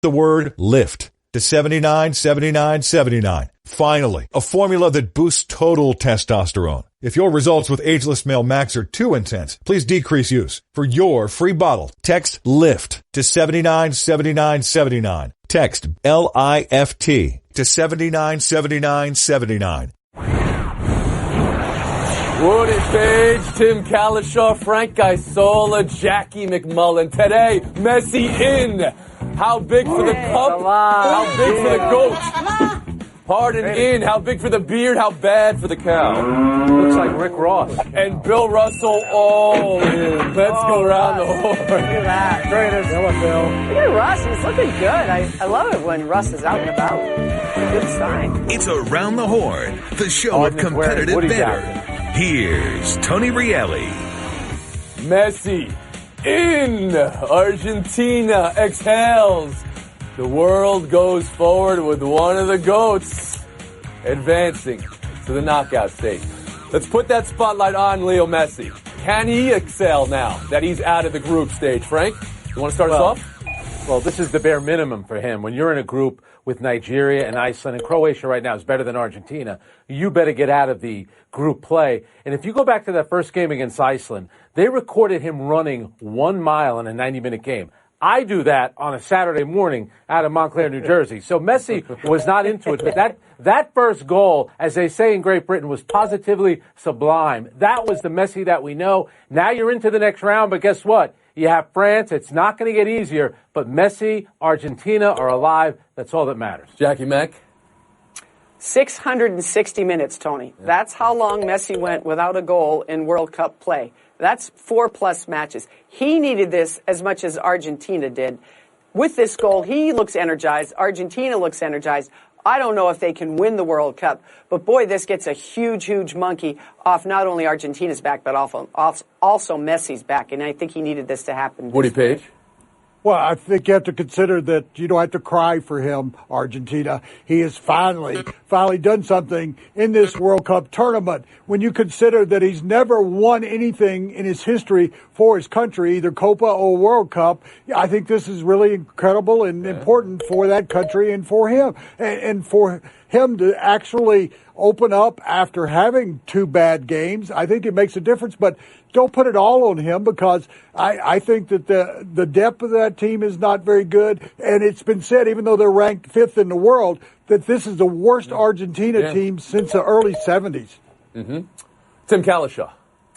the word LIFT to 797979. Finally, a formula that boosts total testosterone. If your results with ageless male max are too intense, please decrease use. For your free bottle, text LIFT to 797979. Text LIFT to 797979. Woody Page, Tim Kalishaw, Frank Isola, Jackie McMullen. Today, Messi in. How big for the cup? How big for the goat? Harden in. How big for the beard? How bad for the cow? Looks like Rick Ross. And Bill Russell all in. Let's go around the horn. Look at that. Greatest. Bill. Look at Russ. He's looking good. I love it when Russ is out and about. Good sign. It's Around the Horn, the show of competitive banter. Here's Tony Reali. Messi in. Argentina exhales. The world goes forward with one of the GOATs advancing to the knockout stage. Let's put that spotlight on Leo Messi. Can he excel now that he's out of the group stage? Frank, you want to start us off? Well, this is the bare minimum for him. When you're in a group with Nigeria and Iceland, and Croatia right now is better than Argentina, you better get out of the group play. And if you go back to that first game against Iceland, they recorded him running 1 mile in a 90-minute game. I do that on a Saturday morning out of Montclair, New Jersey. So Messi was not into it. But that first goal, as they say in Great Britain, was positively sublime. That was the Messi that we know. Now you're into the next round, but guess what? You have France. It's not going to get easier. But Messi, Argentina are alive. That's all that matters. Jackie Mack? 660 minutes, Tony. Yeah. That's how long Messi went without a goal in World Cup play. That's 4+ matches. He needed this as much as Argentina did. With this goal, he looks energized. Argentina looks energized. I don't know if they can win the World Cup, but boy, this gets a huge, huge monkey off not only Argentina's back, but also Messi's back. And I think he needed this to happen. Woody Page? Well, I think you have to consider that you don't have to cry for him, Argentina. He has finally done something in this World Cup tournament. When you consider that he's never won anything in his history for his country, either Copa or World Cup, I think this is really incredible and important for that country and for him. And for him to actually open up after having 2 bad games, I think it makes a difference. But don't put it all on him, because I think that the depth of that team is not very good. And it's been said, even though they're ranked 5th in the world, that this is the worst Argentina team since the early 70s. Mm-hmm. Tim Kalishaw.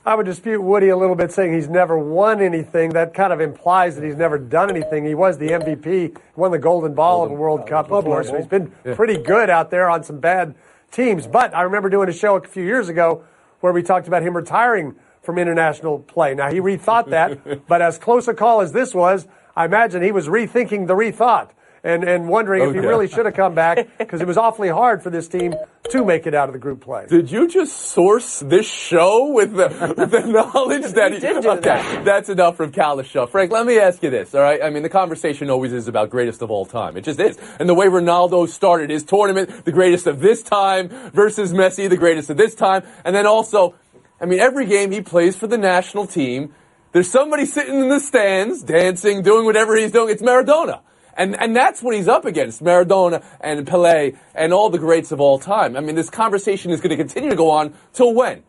I would dispute Woody a little bit, saying he's never won anything. That kind of implies that he's never done anything. He was the MVP, won the Golden Ball of a World Cup before, so he's been pretty good out there on some bad teams. But I remember doing a show a few years ago where we talked about him retiring from international play. Now, he rethought that, but as close a call as this was, I imagine he was rethinking the rethought and wondering if he really should have come back, because it was awfully hard for this team to make it out of the group play. Did you just source this show with the knowledge that he did? Okay, that's enough from Kalishaw. Frank, let me ask you this, all right? I mean, the conversation always is about greatest of all time. It just is. And the way Ronaldo started his tournament, the greatest of this time, versus Messi, the greatest of this time. And then also, I mean, every game he plays for the national team, there's somebody sitting in the stands, dancing, doing whatever he's doing. It's Maradona. And that's what he's up against, Maradona and Pelé and all the greats of all time. I mean, this conversation is going to continue to go on till when?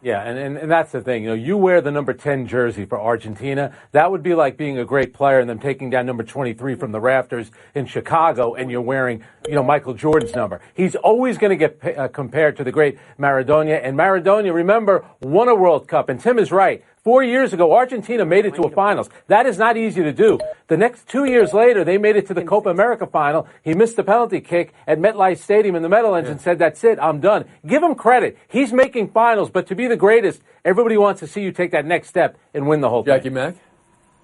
Yeah, and that's the thing. You know, you wear the number 10 jersey for Argentina. That would be like being a great player and then taking down number 23 from the rafters in Chicago, and you're wearing, Michael Jordan's number. He's always going to get compared to the great Maradona. And Maradona, remember, won a World Cup. And Tim is right. 4 years ago, Argentina made it to a finals. That is not easy to do. The next 2 years later, they made it to the Copa America final. He missed the penalty kick at MetLife Stadium in the Meadowlands and said, that's it, I'm done. Give him credit. He's making finals, but to be the greatest, everybody wants to see you take that next step and win the whole thing. Jackie Mack?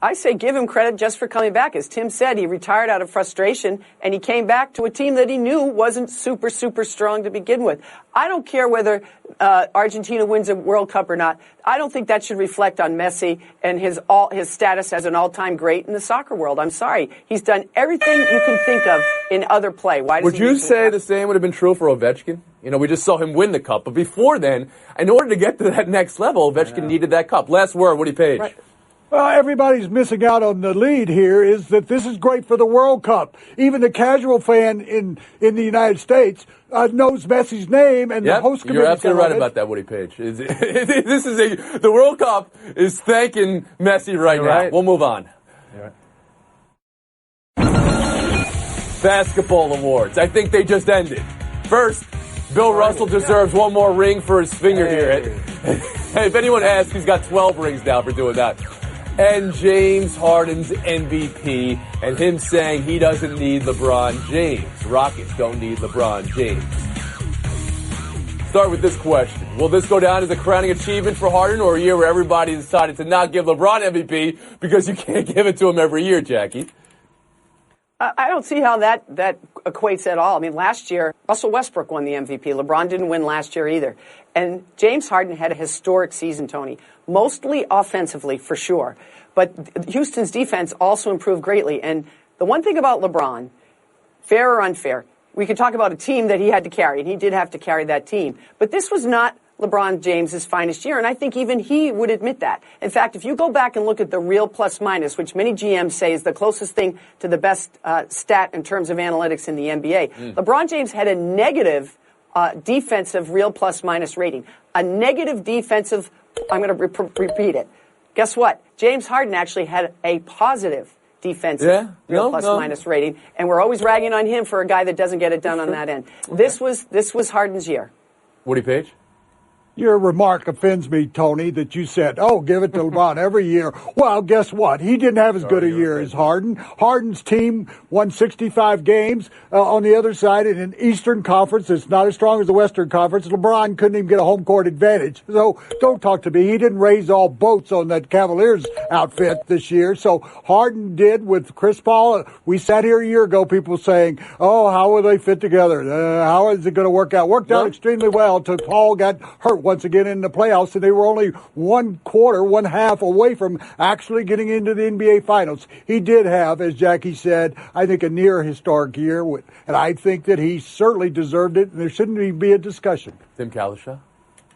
I say give him credit just for coming back. As Tim said, he retired out of frustration, and he came back to a team that he knew wasn't super, super strong to begin with. I don't care whether Argentina wins a World Cup or not. I don't think that should reflect on Messi and his status as an all-time great in the soccer world. I'm sorry. He's done everything you can think of in other play. Why does Would you say the same would have been true for Ovechkin? We just saw him win the cup. But before then, in order to get to that next level, Ovechkin needed that cup. Last word, Woody Page. Right. Everybody's missing out on the lead here is that this is great for the World Cup. Even the casual fan in the United States knows Messi's name, and the host committee. You're absolutely right about that, Woody Page. The World Cup is thanking Messi right now. Right. We'll move on. Basketball awards. I think they just ended. First, Bill Russell deserves one more ring for his finger here. Hey, if anyone asks, he's got 12 rings now for doing that. And James Harden's MVP, and him saying he doesn't need LeBron James. Rockets don't need LeBron James. Start with this question. Will this go down as a crowning achievement for Harden, or a year where everybody decided to not give LeBron MVP because you can't give it to him every year, Jackie? I don't see how that equates at all. I mean, last year, Russell Westbrook won the MVP. LeBron didn't win last year either. And James Harden had a historic season, Tony, mostly offensively for sure. But Houston's defense also improved greatly. And the one thing about LeBron, fair or unfair, we could talk about a team that he had to carry, and he did have to carry that team. But this was not LeBron James's finest year, and I think even he would admit that. In fact, if you go back and look at the real plus-minus, which many GMs say is the closest thing to the best stat in terms of analytics in the NBA, LeBron James had a negative defensive real plus-minus rating. A negative defensive, I'm going to repeat it. Guess what? James Harden actually had a positive defensive real plus-minus rating, and we're always ragging on him for a guy that doesn't get it done on that end. Okay. This was Harden's year. Woody Page? Your remark offends me, Tony, that you said, give it to LeBron every year. Well, guess what? He didn't have as good a year as Harden. Harden's team won 65 games. On the other side, in an Eastern Conference that's not as strong as the Western Conference, LeBron couldn't even get a home court advantage. So don't talk to me. He didn't raise all boats on that Cavaliers outfit this year. So Harden did with Chris Paul. We sat here a year ago, people saying, how will they fit together? How is it going to work out? Worked out extremely well until Paul got hurt once again in the playoffs, and they were only one half away from actually getting into the NBA Finals. He did have, as Jackie said, I think a near historic year, and I think that he certainly deserved it, and there shouldn't even be a discussion. Tim Kalisha?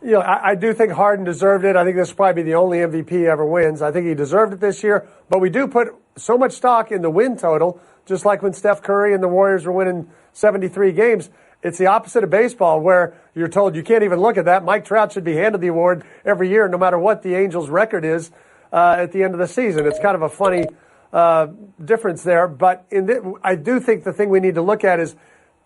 I do think Harden deserved it. I think this will probably be the only MVP he ever wins. I think he deserved it this year, but we do put so much stock in the win total, just like when Steph Curry and the Warriors were winning 73 games. It's the opposite of baseball, where you're told you can't even look at that. Mike Trout should be handed the award every year, no matter what the Angels' record is at the end of the season. It's kind of a funny difference there. But I do think the thing we need to look at is,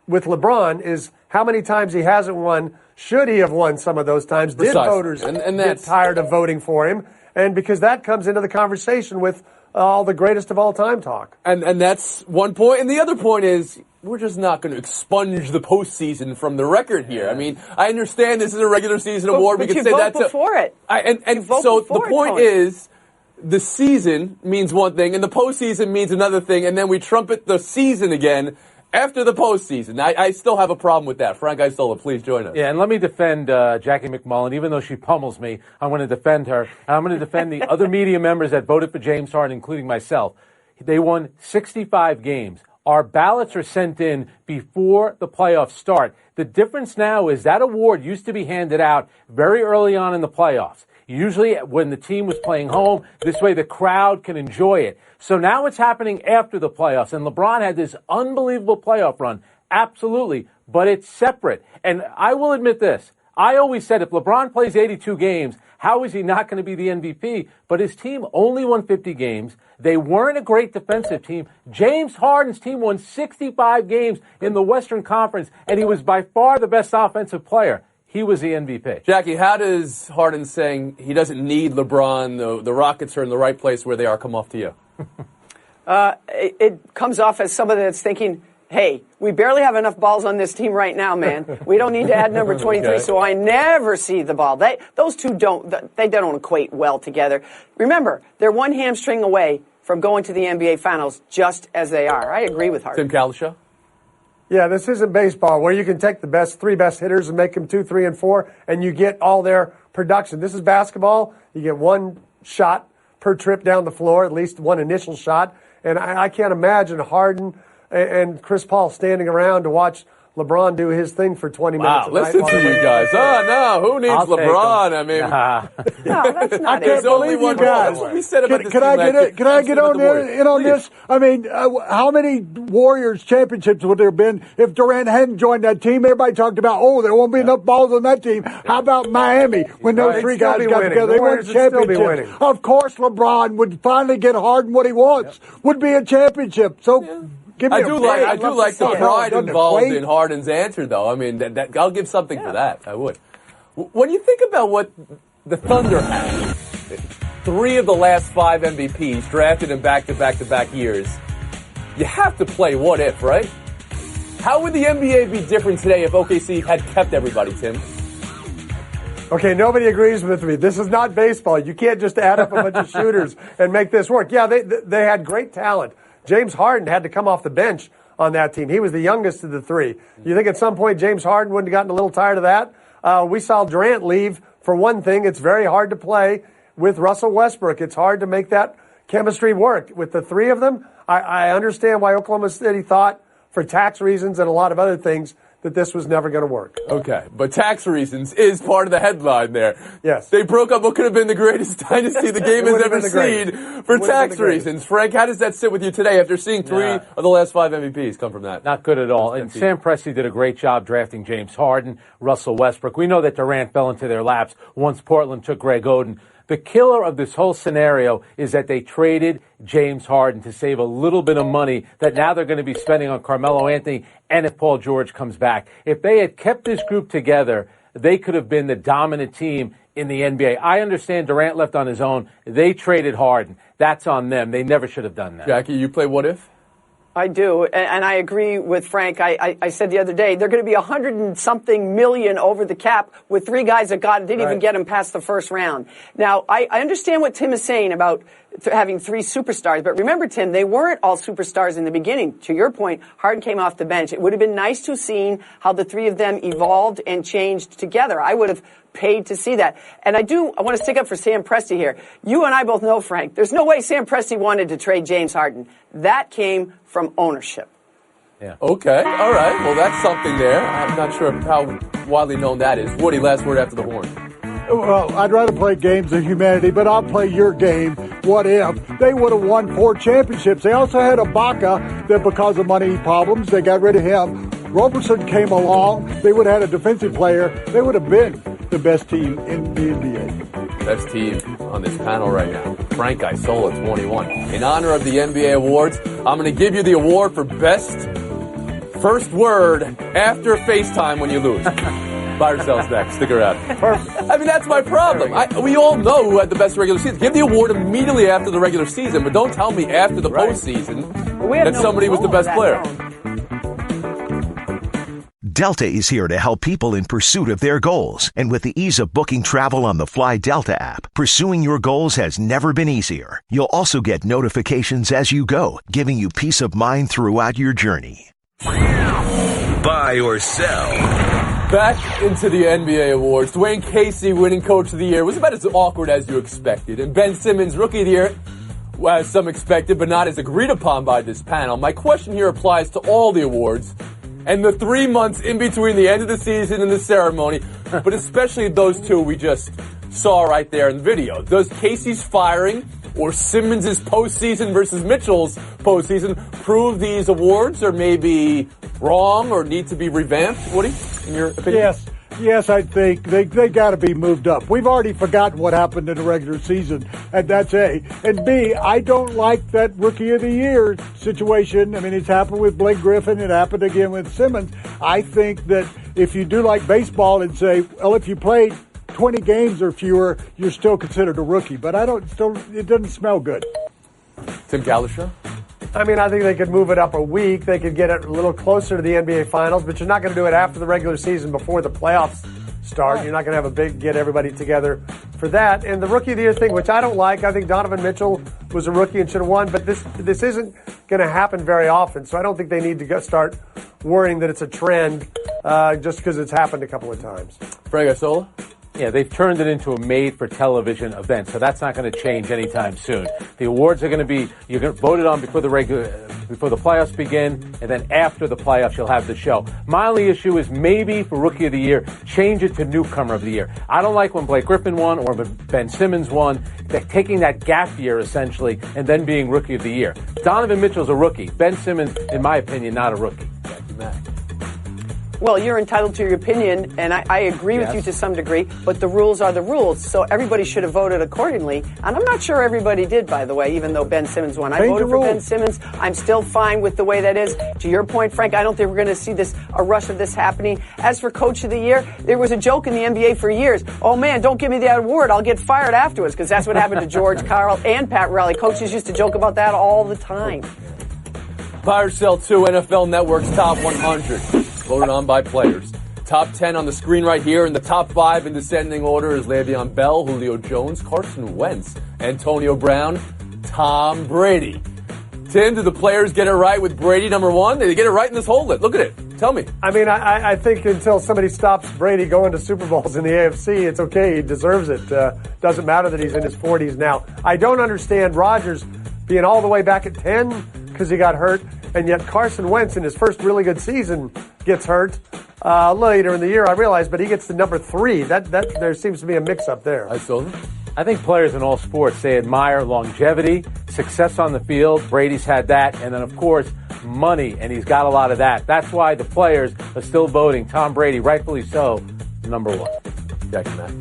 with LeBron, is how many times he hasn't won. Should he have won some of those times? Did voters get tired of voting for him? And because that comes into the conversation with all the greatest of all time talk. And that's one point. And the other point is, we're just not going to expunge the postseason from the record here. I mean, I understand this is a regular season award. But we can say that's before it. So the point is, the season means one thing, and the postseason means another thing, and then we trumpet the season again after the postseason. I still have a problem with that. Frank Isola, please join us. Yeah, and let me defend Jackie McMullen. Even though she pummels me, I'm going to defend her. And I'm going to defend the other media members that voted for James Harden, including myself. They won 65 games. Our ballots are sent in before the playoffs start. The difference now is that award used to be handed out very early on in the playoffs. Usually when the team was playing home, this way the crowd can enjoy it. So now it's happening after the playoffs, and LeBron had this unbelievable playoff run. Absolutely. But it's separate. And I will admit this. I always said if LeBron plays 82 games, how is he not going to be the MVP? But his team only won 50 games. They weren't a great defensive team. James Harden's team won 65 games in the Western Conference, and he was by far the best offensive player. He was the MVP. Jackie, how does Harden saying he doesn't need LeBron, the Rockets are in the right place where they are, come off to you? It comes off as somebody that's thinking, hey, we barely have enough balls on this team right now, man. We don't need to add number 23, okay. So I never see the ball. Those two don't equate well together. Remember, they're one hamstring away from going to the NBA Finals just as they are. I agree with Harden. Tim Kalisha? Yeah, this isn't baseball where you can take the three best hitters and make them 2, 3, and 4, and you get all their production. This is basketball. You get one shot per trip down the floor, at least one initial shot. And I can't imagine Harden and Chris Paul standing around to watch LeBron do his thing for 20 minutes. Wow, listen to you guys. Oh, no, who needs LeBron? I mean, no, that's not I can't believe you guys. That's what we said about this Can I get on in on this? I mean, how many Warriors championships would there have been if Durant hadn't joined that team? Everybody talked about, there won't be enough balls on that team. How about Miami when those three guys got together? They won championships. Of course, LeBron would finally get Harden what he wants. Would be a championship. So. I do like the pride involved in Harden's answer, though. I mean, that I'll give something for that. I would. When you think about what the Thunder had, 3 of the last 5 MVPs drafted in back-to-back years, you have to play what if, right? How would the NBA be different today if OKC had kept everybody, Tim? Okay, nobody agrees with me. This is not baseball. You can't just add up a bunch of shooters and make this work. Yeah, they had great talent. James Harden had to come off the bench on that team. He was the youngest of the 3. You think at some point James Harden wouldn't have gotten a little tired of that? We saw Durant leave. For one thing, it's very hard to play with Russell Westbrook. It's hard to make that chemistry work. With the 3 of them, I understand why Oklahoma City thought, for tax reasons and a lot of other things, that this was never going to work. Okay, but tax reasons is part of the headline there. Yes. They broke up what could have been the greatest dynasty the game has ever seen for tax reasons. Frank, how does that sit with you today after seeing 3 of the last 5 MVPs come from that? Not good at all. And Sam Presti did a great job drafting James Harden, Russell Westbrook. We know that Durant fell into their laps once Portland took Greg Oden. The killer of this whole scenario is that they traded James Harden to save a little bit of money that now they're going to be spending on Carmelo Anthony and if Paul George comes back. If they had kept this group together, they could have been the dominant team in the NBA. I understand Durant left on his own. They traded Harden. That's on them. They never should have done that. Jackie, you play what if? I do, and I agree with Frank. I said the other day, they're going to be 100 and something million over the cap with 3 guys that didn't even get them past the first round. Now, I understand what Tim is saying about having 3 superstars, but remember, Tim, they weren't all superstars in the beginning. To your point, Harden came off the bench. It would have been nice to have seen how the 3 of them evolved and changed together. I would have paid to see that. And I want to stick up for Sam Presti here. You and I both know, Frank, there's no way Sam Presti wanted to trade James Harden. That came from ownership. Yeah. Okay. All right. Well, that's something there. I'm not sure how widely known that is. Woody, last word after the horn. Well, I'd rather play games of humanity, but I'll play your game. What if? They would have won 4 championships. They also had Ibaka that because of money problems, they got rid of him. Roberson came along. They would have had a defensive player. They would have been the best team in the NBA. Best team on this panel right now. Frank Isola, 21. In honor of the NBA awards, I'm going to give you the award for best first word after FaceTime when you lose. Buy yourselves next. Stick around. I mean, that's my problem. We all know who had the best regular season. Give the award immediately after the regular season, but don't tell me after the postseason that somebody was the best player. Delta is here to help people in pursuit of their goals. And with the ease of booking travel on the Fly Delta app, pursuing your goals has never been easier. You'll also get notifications as you go, giving you peace of mind throughout your journey. Buy or sell. Back into the NBA awards. Dwayne Casey winning Coach of the Year was about as awkward as you expected. And Ben Simmons, Rookie of the Year, as some expected, but not as agreed upon by this panel. My question here applies to all the awards and the 3 months in between the end of the season and the ceremony, but especially those 2 we just saw right there in the video. Does Casey's firing or Simmons' postseason versus Mitchell's postseason prove these awards are maybe wrong or need to be revamped? Woody, in your opinion? Yes, I think they got to be moved up. We've already forgotten what happened in the regular season, and that's A. And B, I don't like that Rookie of the Year situation. I mean, it's happened with Blake Griffin. It happened again with Simmons. I think that if you do like baseball and say, well, if you played 20 games or fewer, you're still considered a rookie. But it doesn't smell good. Tim Calishaw? I mean, I think they could move it up a week. They could get it a little closer to the NBA Finals, but you're not going to do it after the regular season before the playoffs start. You're not going to have get everybody together for that. And the Rookie of the Year thing, which I don't like, I think Donovan Mitchell was a rookie and should have won, but this isn't going to happen very often, so I don't think they need to start worrying that it's a trend just because it's happened a couple of times. Frank Isola? Yeah, they've turned it into a made-for-television event, so that's not going to change anytime soon. The awards are going to be voted on before the before the playoffs begin, and then after the playoffs, you'll have the show. My only issue is maybe for Rookie of the Year, change it to Newcomer of the Year. I don't like when Blake Griffin won or when Ben Simmons won, taking that gap year, essentially, and then being Rookie of the Year. Donovan Mitchell's a rookie. Ben Simmons, in my opinion, not a rookie. Well, you're entitled to your opinion, and I agree with you to some degree, but the rules are the rules, so everybody should have voted accordingly. And I'm not sure everybody did, by the way, even though Ben Simmons won. I voted for Ben Simmons. I'm still fine with the way that is. To your point, Frank, I don't think we're going to see a rush of this happening. As for Coach of the Year, there was a joke in the NBA for years. Oh, man, don't give me that award. I'll get fired afterwards, because that's what happened to George Karl and Pat Reali. Coaches used to joke about that all the time. Buy or sell 2 NFL Network's top 100. Voted on by players. Top 10 on the screen right here, and the top 5 in descending order is Le'Veon Bell, Julio Jones, Carson Wentz, Antonio Brown, Tom Brady. Tim, did the players get it right with Brady number 1? Did they get it right in this whole list? Look at it. Tell me. I mean, I think until somebody stops Brady going to Super Bowls in the AFC, it's okay. He deserves it. Doesn't matter that he's in his 40s now. I don't understand Rodgers being all the way back at 10 because he got hurt, and yet Carson Wentz in his first really good season gets hurt later in the year, I realize, but he gets to number 3. That there seems to be a mix-up there. I think players in all sports, they admire longevity, success on the field. Brady's had that, and then, of course, money, and he's got a lot of that. That's why the players are still voting Tom Brady, rightfully so, number 1. Jackie Mack.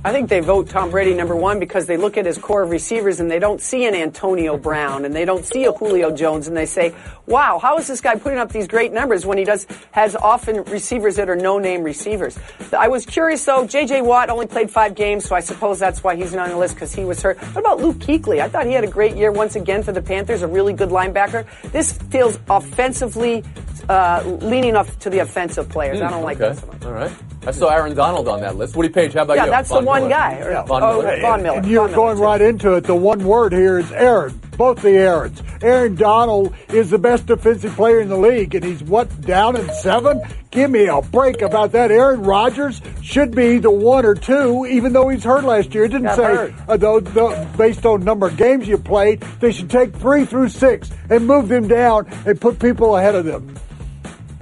I think they vote Tom Brady number 1 because they look at his core of receivers and they don't see an Antonio Brown and they don't see a Julio Jones, and they say, wow, how is this guy putting up these great numbers when he has often receivers that are no-name receivers? I was curious, though. J.J. Watt only played 5 games, so I suppose that's why he's not on the list, because he was hurt. What about Luke Kuechly? I thought he had a great year once again for the Panthers, a really good linebacker. This feels offensively leaning up to the offensive players. I don't like this so much. All right. I saw Aaron Donald on that list. Woody Page, how about you? Yeah, that's the one guy. Von Miller. Von Miller. And you're going right into it. The one word here is Aaron. Both the Aarons. Aaron Donald is the best defensive player in the league, and he's down in 7? Give me a break about that. Aaron Rodgers should be the 1 or 2, even though he's hurt last year. It didn't say, based on number of games you played, they should take 3 through 6 and move them down and put people ahead of them.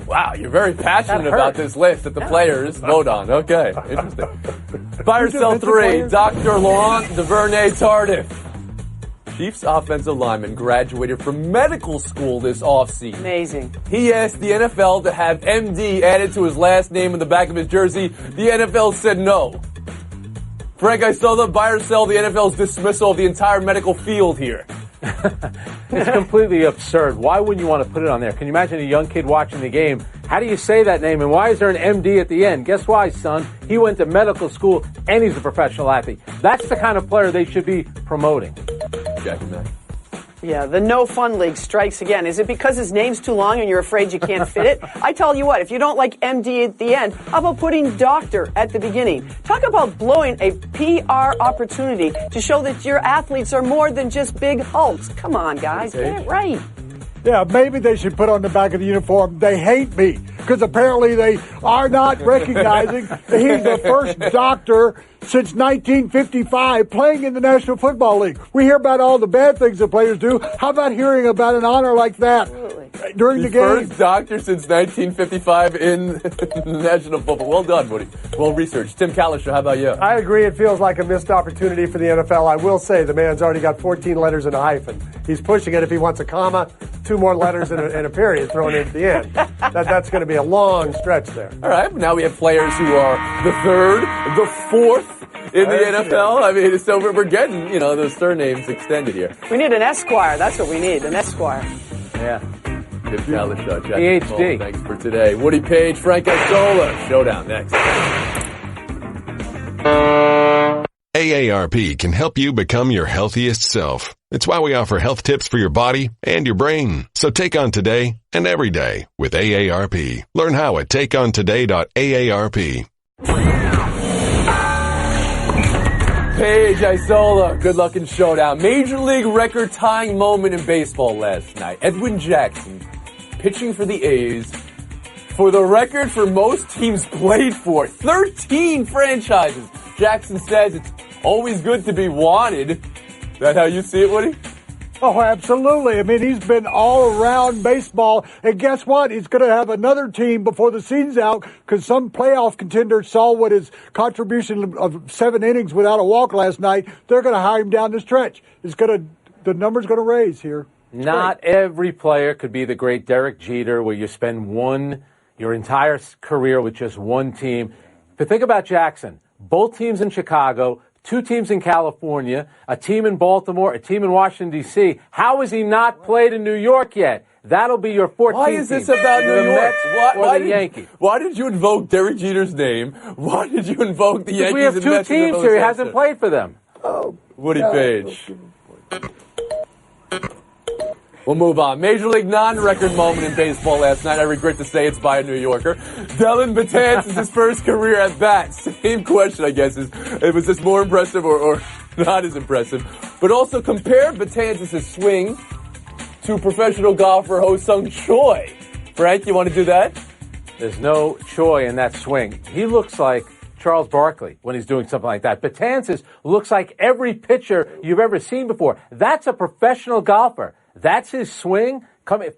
Wow, you're very passionate about this list that the players vote on. Okay, interesting. Buy or sell 3, Dr. Laurent Duvernay-Tardif. Chiefs offensive lineman graduated from medical school this offseason. Amazing. He asked the NFL to have MD added to his last name in the back of his jersey. The NFL said no. Frank, I saw the buy or sell the NFL's dismissal of the entire medical field here. It's completely absurd. Why wouldn't you want to put it on there? Can you imagine a young kid watching the game? How do you say that name, and why is there an MD at the end? Guess why, son? He went to medical school, and he's a professional athlete. That's the kind of player they should be promoting. Jackie Mack. Yeah, the no fun league strikes again. Is it because his name's too long and you're afraid you can't fit it? I tell you what, if you don't like MD at the end, how about putting doctor at the beginning? Talk about blowing a PR opportunity to show that your athletes are more than just big hulks. Come on, guys, get it right. Yeah, maybe they should put on the back of the uniform, they hate me, because apparently they are not recognizing that he's the first doctor since 1955 playing in the National Football League. We hear about all the bad things that players do. How about hearing about an honor like that during the game? First doctor since 1955 in the National Football. Well done, Woody. Well researched. Tim Kalischer, how about you? I agree. It feels like a missed opportunity for the NFL. I will say the man's already got 14 letters and a hyphen. He's pushing it. If he wants a comma, 2 more letters and a period thrown in at the end. That's going to be a long stretch there. All right. Now we have players who are the 3rd, the 4th in the NFL. I mean, so we're getting, those surnames extended here. We need an Esquire. That's what we need, an Esquire. Yeah. Tim Kalischer, PhD. Thanks for today. Woody Page, Frank Isola. Showdown next. AARP can help you become your healthiest self. It's why we offer health tips for your body and your brain. So take on today and every day with AARP. Learn how at takeontoday.aarp. Page Isola, good luck in Showdown. Major League record-tying moment in baseball last night. Edwin Jackson pitching for the A's for the record for most teams played for. 13 franchises. Jackson says it's always good to be wanted. Is that how you see it, Woody? Oh, absolutely. I mean, he's been all around baseball. And guess what? He's going to have another team before the season's out because some playoff contender saw what his contribution of 7 innings without a walk last night. They're going to hire him down the stretch. The number's going to raise here. Not every player could be the great Derek Jeter where you spend your entire career with just one team. But think about Jackson. Both teams in Chicago, 2 teams in California, a team in Baltimore, a team in Washington, D.C. How has he not played in New York yet? That'll be your 14th Why is this team. about New York? Why the Yankees? Why did you invoke Derek Jeter's name? Why did you invoke the Yankees? We have 2 teams here. He hasn't played for them. Oh, Woody Page. We'll move on. Major League non-record moment in baseball last night. I regret to say it's by a New Yorker. Dellin Betances, his first career at bat. Same question, I guess, was this more impressive or not as impressive? But also compare Betances' swing to professional golfer Ho-Sung Choi. Frank, you want to do that? There's no Choi in that swing. He looks like Charles Barkley when he's doing something like that. Betances looks like every pitcher you've ever seen before. That's a professional golfer. That's his swing,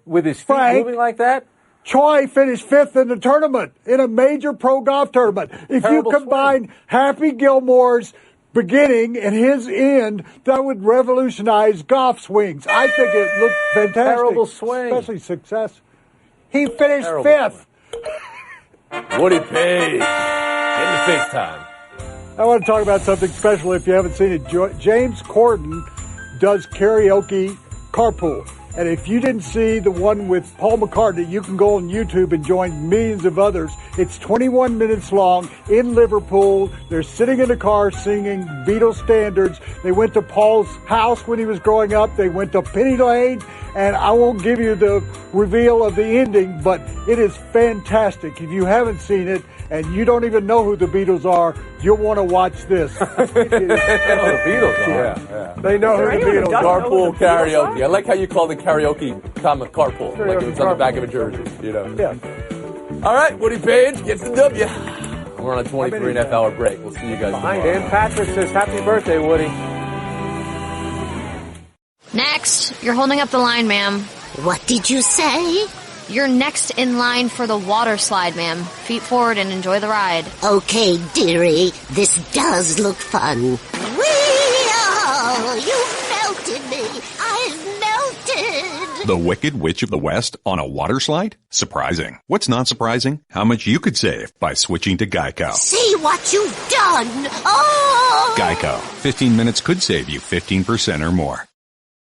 with his feet moving like that. Choi finished 5th in the tournament, in a major pro golf tournament. If you combine Happy Gilmore's beginning and his end, that would revolutionize golf swings. I think it looked fantastic. Terrible swing. Especially success. He finished 5th. Woody Page. Get into FaceTime. I want to talk about something special if you haven't seen it. James Corden does karaoke carpool. And if you didn't see the one with Paul McCartney, you can go on YouTube and join millions of others. It's 21 minutes long in Liverpool. They're sitting in the car singing Beatles standards. They went to Paul's house when he was growing up. They went to Penny Lane. And I won't give you the reveal of the ending, but it is fantastic. If you haven't seen it and you don't even know who the Beatles are, you'll want to watch this. The Beatles are. Yeah. They know who the Beatles are. Carpool karaoke. I like how you call the karaoke carpool. Like it's on the back of a jersey, you know? Yeah. All right, Woody Page gets the W. We're on a 23.5 hour break. We'll see you guys tomorrow. Dan Patrick says, happy birthday, Woody. Next, you're holding up the line, ma'am. What did you say? You're next in line for the water slide, ma'am. Feet forward and enjoy the ride. Okay, dearie, this does look fun. Whee! You melted me. I've melted. The Wicked Witch of the West on a water slide? Surprising. What's not surprising? How much you could save by switching to Geico. See what you've done. Oh! Geico. 15 minutes could save you 15% or more.